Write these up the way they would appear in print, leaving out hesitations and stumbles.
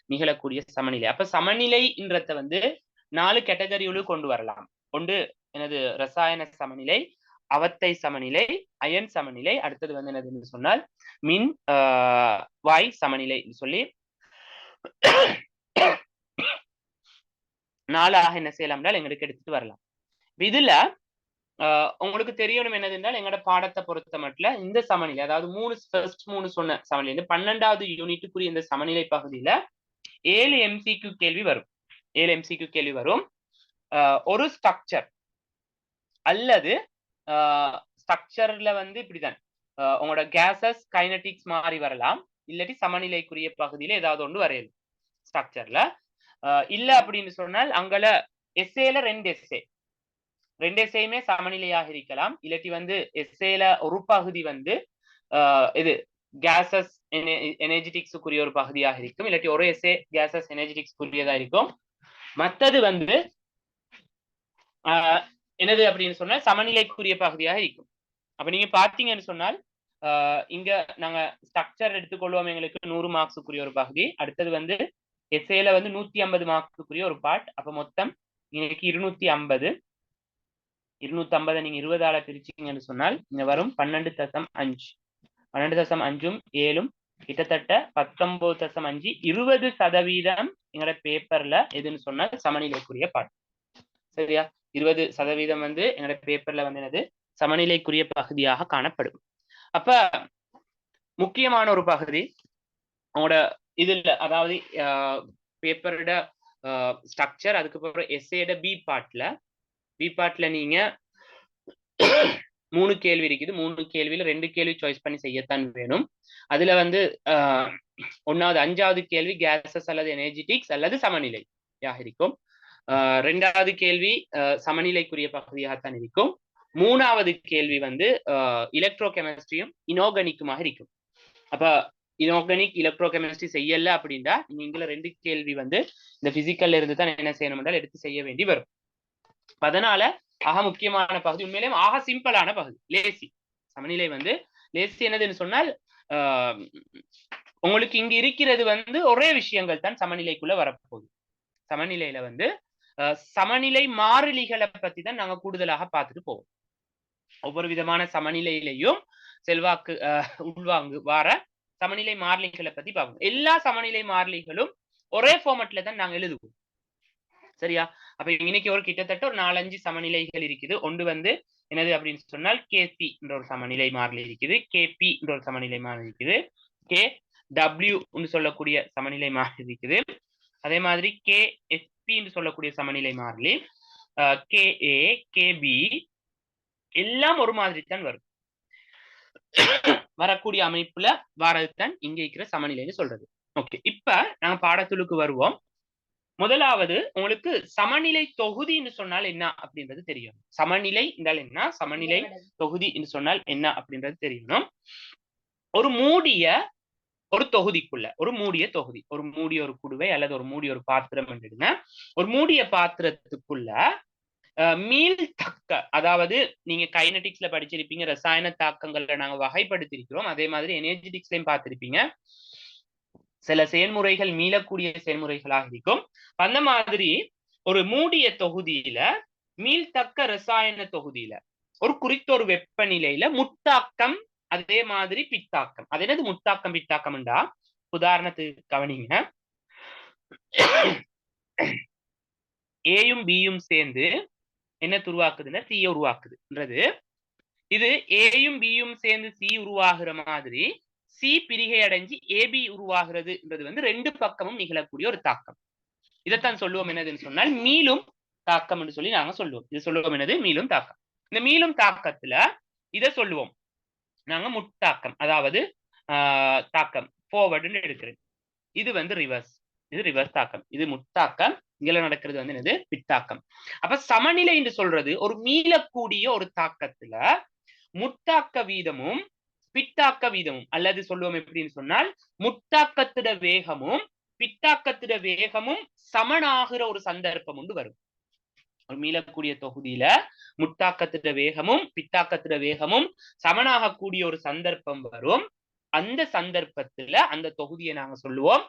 நிகழக்கூடிய சமநிலை. அப்ப சமநிலைன்றத வந்து 4 கேட்டகரியோடு கொண்டு வரலாம். ஒன்று எனது ரசாயன சமநிலை, அவத்தை சமநிலை, அயன் சமநிலை, அடுத்தது வந்து என்னதுன்னு சொன்னால் மின் வாய் சமநிலை சொல்லி 4ஆக என்ன செய்யலாம் என்றால் எங்களுக்கு எடுத்துட்டு வரலாம். இதுல உங்களுக்கு தெரியணும் என்னது என்றால் எங்களோட பாடத்தை பொறுத்த மட்டும் இந்த சமநிலை, அதாவது ஃபர்ஸ்ட் 3 சொன்ன சமநிலை 12வது யூனிட்டுக்குரிய இந்த சமநிலை பகுதியில 7 MCQ கேள்வி வரும். 7 MCQ கேள்வி வரும். ஒரு ஸ்ட்ரக்சர் அல்லது ஸ்ட்ரக்சர்ல வந்து இப்படிதான் உங்களோட கேசஸ் கைனடிக்ஸ் மாறி வரலாம், இல்லாட்டி சமநிலைக்குரிய பகுதியில ஏதாவது ஒன்று வரையலாம் ஸ்ட்ரக்சர்ல. இல்ல அப்படின்னு சொன்னால் அங்கல எஸ்ஏல 2 எஸ்ஏயுமே சமநிலையாக இருக்கலாம், இல்லாட்டி வந்து எஸ்ஏல ஒரு பகுதி வந்து இது கேசஸ் எனர்ஜெட்டிக்ஸுக்குரிய ஒரு பகுதியாக இருக்கும், இல்லாட்டி ஒரு எஸ்ஏ கேசஸ் எனர்ஜெட்டிக்ஸ்க்குரியதா இருக்கும். மற்றது வந்து என்னது அப்படின்னு சொன்னால் சமநிலைக்குரிய பகுதியாக இருக்கும். அப்ப நீங்க பாத்தீங்கன்னு சொன்னால் இங்க நாங்க ஸ்ட்ரக்சர் எடுத்துக்கொள்வோம், எங்களுக்கு 100 மார்க்ஸுக்குரிய ஒரு பகுதி. அடுத்தது வந்து எஸ்ஏல வந்து 150 மார்க்ஸுக்குரிய ஒரு பார்ட். அப்ப மொத்தம் இன்னைக்கு 250 நீங்க 20ஆல பிரிச்சீங்கன்னு சொன்னால் இங்க வரும் 12.5 12.5ம் 7ம் கிட்டத்தட்ட 19.5 20% எங்களோட பேப்பர்ல எதுன்னு சொன்னால் சமநிலைக்குரிய பார்ட். சரியா? 20% வந்து என்னோட பேப்பர்ல வந்து என்னது சமநிலைக்குரிய பகுதியாக காணப்படும். அப்ப முக்கியமான ஒரு பகுதி உங்களோட இதுல, அதாவது பேப்பரோட ஸ்ட்ரக்சர், அதுக்கப்புறம் எஸ்ஏட பி பார்ட்ல நீங்க 3 கேள்வி இருக்குது. 3 கேள்வியில 2 கேள்வி சாய்ஸ் பண்ணி செய்யத்தான் வேணும். அதுல வந்து 1வது 5வது கேள்வி கேசஸ் அல்லது எனர்ஜெட்டிக்ஸ் அல்லது சமநிலையாக இருக்கும். 2வது கேள்வி சமநிலைக்குரிய பகுதியாகத்தான் இருக்கும். 3வது கேள்வி வந்து எலக்ட்ரோ கெமிஸ்ட்ரியும் இனோர்கானிக்குமாக இருக்கும். அப்ப இனோர்கானிக் எலக்ட்ரோ கெமிஸ்ட்ரி செய்யல அப்படின்னா நீங்கள 2 கேள்வி வந்து இந்த பிசிக்கல்ல இருந்து தான் என்ன செய்யணும் என்றால் எடுத்து செய்ய வேண்டி வரும். அதனால ஆக முக்கியமான பகுதி, உண்மையிலேயே ஆக சிம்பிளான பகுதி லேசி. சமநிலை வந்து லேசி என்னதுன்னு சொன்னால் உங்களுக்கு இங்க இருக்கிறது வந்து ஒரே விஷயங்கள் தான் சமநிலைக்குள்ள வரப்போகுது. சமநிலையில வந்து சமநிலை மாறிலிகளை பத்தி தான் நாங்க கூடுதலாக பார்த்துட்டு போவோம். ஒவ்வொரு விதமான சமநிலையிலையும் செல்வாக்கு உள்வாங்கு வார சமநிலை மாறிலிகளை பத்தி பார்ப்போம். எல்லா சமநிலை மாறிலிகளும் ஒரே ஃபார்மட்ல தான் நாங்க எழுதுவோம். சரியா? அப்ப இன்னைக்கு ஒரு கிட்டத்தட்ட ஒரு 4-5 சமநிலைகள் இருக்குது. ஒன்று வந்து என்னது அப்படின்னு சொன்னால் கேசி என்ற ஒரு சமநிலை மாறிலி இருக்குது, கேபி என்ற ஒரு சமநிலை மாறிலி இருக்குது, கே டபிள்யூ சொல்லக்கூடிய சமநிலை மாறிலி இருக்குது, அதே மாதிரி கே எஸ்பி என்று சொல்லக்கூடிய சமநிலை மாறிலி, கேஏ கேபி எல்லாம் ஒரு மாதிரி தான் வரும். வரக்கூடிய அமைப்புல வாரதுதான் இங்க இருக்கிற சமநிலைன்னு சொல்றது. ஓகே, இப்ப நாங்க பாடத்துளுக்கு வருவோம். முதலாவது உங்களுக்கு சமநிலை தொகுதி என்று சொன்னால் என்ன அப்படின்றது தெரியணும். சமநிலை என்றால் என்ன, சமநிலை தொகுதி என்று சொன்னால் என்ன அப்படின்றது தெரியணும். ஒரு மூடிய ஒரு தொகுதிக்குள்ள, ஒரு மூடிய தொகுதி, ஒரு மூடிய ஒரு குடுவை அல்லது ஒரு மூடிய ஒரு பாத்திரம் என்றுங்க. ஒரு மூடிய பாத்திரத்துக்குள்ள மீள்தக்க, அதாவது நீங்க கைனடிக்ஸ்ல படிச்சிருப்பீங்க, ரசாயன தாக்கங்களை நாங்க வகைப்படுத்திருக்கிறோம். அதே மாதிரி எனர்ஜெட்டிக்ஸ்லயும் பார்த்திருப்பீங்க. சில செயல்முறைகள் மீளக்கூடிய செயல்முறைகளாக இருக்கும். அந்த மாதிரி ஒரு மூடிய தொகுதியில மீள்தக்க ரசாயன தொகுதியில ஒரு குறித்த ஒரு வெப்பநிலையில முத்தாக்கம், அதே மாதிரி பித்தாக்கம். அது என்னது முத்தாக்கம் பித்தாக்கம்டா, உதாரணத்துக்கு கவனிங்க. ஏயும் பியும் சேர்ந்து என்ன உருவாக்குதுன்னா சி உருவாக்குதுன்றது. இது ஏயும் பியும் சேர்ந்து சி உருவாகிற மாதிரி சி பிரிகை அடைஞ்சு ஏபி உருவாகிறதுன்றது வந்து 2 பக்கமும் நிகழக்கூடிய ஒரு தாக்கம். இதைத்தான் சொல்லுவோம் என்னதுன்னு சொன்னால் மீளும் தாக்கம் என்று சொல்லி நாங்க சொல்லுவோம். இது சொல்லுவோம் என்னது மீளும் தாக்கம். இந்த மீளும் தாக்கத்துல இதை சொல்லுவோம் நாங்க முட்டாக்கம், அதாவது தாக்கம் ஃபார்வர்டுன்னு எடுக்கிறேன். இது வந்து ரிவர்ஸ், இது ரிவர்ஸ் தாக்கம், இது முட்டாக்கம். இங்க நடக்கிறது வந்து என்னது பித்தாக்கம். அப்ப சமநிலை என்று சொல்றது ஒரு மீளக்கூடிய ஒரு தாக்கத்துல முட்டாக்க வீதமும் பித்தாக்க வீதமும், அல்லது சொல்லுவோம் எப்படின்னு சொன்னால் முட்டாக்கத்திட வேகமும் பித்தாக்கத்திட வேகமும் சமனாகிற ஒரு சந்தர்ப்பம் உண்டு வரும். ஒரு மீளக்கூடிய தொகுதியில முட்டாக்கத்திட வேகமும் பித்தாக்கத்திட வேகமும் சமனாகக்கூடிய ஒரு சந்தர்ப்பம் வரும். அந்த சந்தர்ப்பத்துல அந்த தொகுதியை நாங்க சொல்லுவோம்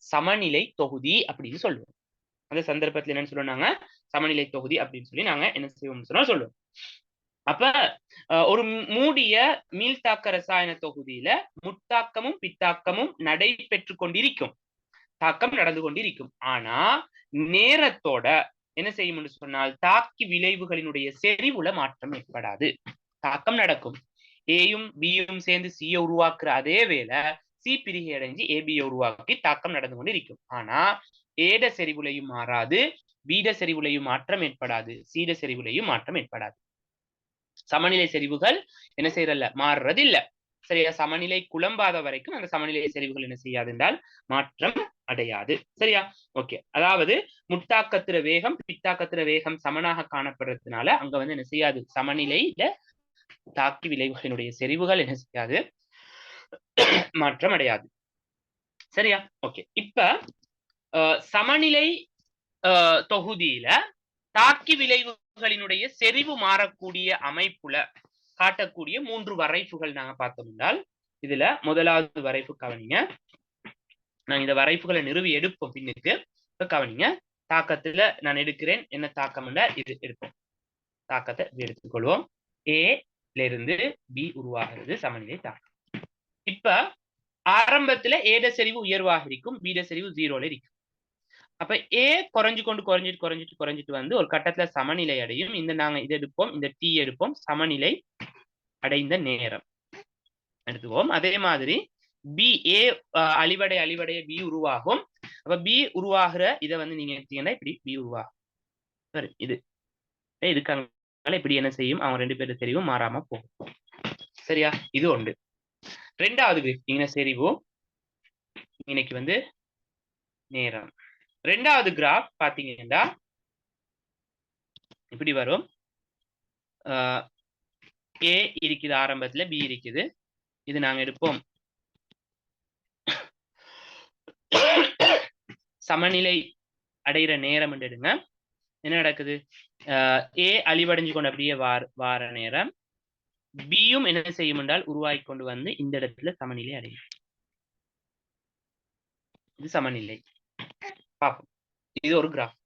சமநிலை தொகுதி அப்படின்னு சொல்லுவோம். அந்த சந்தர்ப்பத்துல என்னன்னு சொல்லுவாங்க, சமநிலை தொகுதி அப்படின்னு சொல்லி நாங்க என்ன செய்வோம்னு சொன்னா சொல்லுவோம். அப்ப ஒரு மூடிய மீள்தாக்க ரசாயன தொகுதியில முத்தாக்கமும் பித்தாக்கமும் நடைபெற்று கொண்டிருக்கும், தாக்கம் நடந்து கொண்டிருக்கும். ஆனா நேரத்தோட என்ன செய்யும் என்று சொன்னால் தாக்கி விளைவுகளினுடைய செறிவுல மாற்றம் ஏற்படாது. தாக்கம் நடக்கும். ஏயும் பியும் சேர்ந்து சியை உருவாக்குற அதே வேளை சி பிரிகை அடைஞ்சு ஏபியை உருவாக்கி தாக்கம் நடந்து கொண்டு இருக்கும். ஆனா ஏட செறிவுலையும் மாறாது, பீட செறிவுலையும் மாற்றம் ஏற்படாது, சீட செறிவுலையும் மாற்றம் ஏற்படாது. சமநிலை செறிவுகள் என்ன செய்யறல்ல, மாறுறது இல்ல. சரியா? சமநிலை குழம்பாத வரைக்கும் அந்த சமநிலை செறிவுகள் என்ன செய்யாது என்றால் மாற்றம் அடையாது. சரியா? ஓகே. அதாவது முட்டாக்கத்திர வேகம் பித்தாக்கத்திர வேகம் சமனாக காணப்படுறதுனால அங்க வந்து என்ன செய்யாது, சமநிலையில தாக்கி விளைவுகளினுடைய செறிவுகள் என்ன செய்யாது, மாற்றம் அடையாது. சரியா? ஓகே. இப்ப சமநிலை தொகுதியில தாக்கி விளைவுகளினுடைய செறிவு மாறக்கூடிய அமைப்புல காட்டக்கூடிய 3 வரைப்புகள் நாங்க பார்த்தோம் என்றால், இதுல முதலாவது வரைப்பு கவனிங்க. நான் இந்த வரைப்புகளை நிறுவி எடுப்போம் பின்னுக்கு. இப்ப கவனிங்க. தாக்கத்துல நான் எடுக்கிறேன். என்ன தாக்கம் என்றால் இது எடுப்போம். தாக்கத்தை எடுத்துக்கொள்வோம். ஏ இருந்து பி உருவாகிறது சமநிலை தாக்கம். இப்ப ஆரம்பத்துல ஏட செறிவு உயர்வாக இருக்கும், பீட செறிவு 0ல இருக்கும். அப்ப ஏ குறைஞ்சிட்டு வந்து ஒரு கட்டத்துல சமநிலை அடையும். இந்த நாங்க இது எடுப்போம், இந்த டி எடுப்போம். சமநிலை அடைந்த நேரம் எடுத்துவோம். அதே மாதிரி பி ஏ அழிவடைய பி உருவாகும். அப்ப பி உருவாகிற இதை வந்து நீங்க எடுத்தீங்கன்னா இப்படி பி உருவாகும். சரி, இது இதுக்காக இப்படி என்ன செய்யும், அவங்க 2 பேரும் செறிவும் மாறாம போகும். சரியா? இது ஒன்று. ரெண்டாவது இங்க செறிவு இன்னைக்கு வந்து நேரம். ரெண்டாவது கிராஃப் பாத்தீங்கன்னா இப்படி வரும். ஏ இருக்குது ஆரம்பத்துல, பி இருக்குது. இது நாங்க எடுப்போம் சமநிலை அடைகிற நேரம் எடுங்க. என்ன நடக்குது, ஏ அழிவடைஞ்சு கொண்டு அப்படியே வார நேரம், பியும் என்ன செய்யும் என்றால் உருவாகி கொண்டு வந்து இந்த இடத்துல சமநிலை அடையும். இது சமநிலை பார்ப்போம். இது ஒரு கிராஃப்.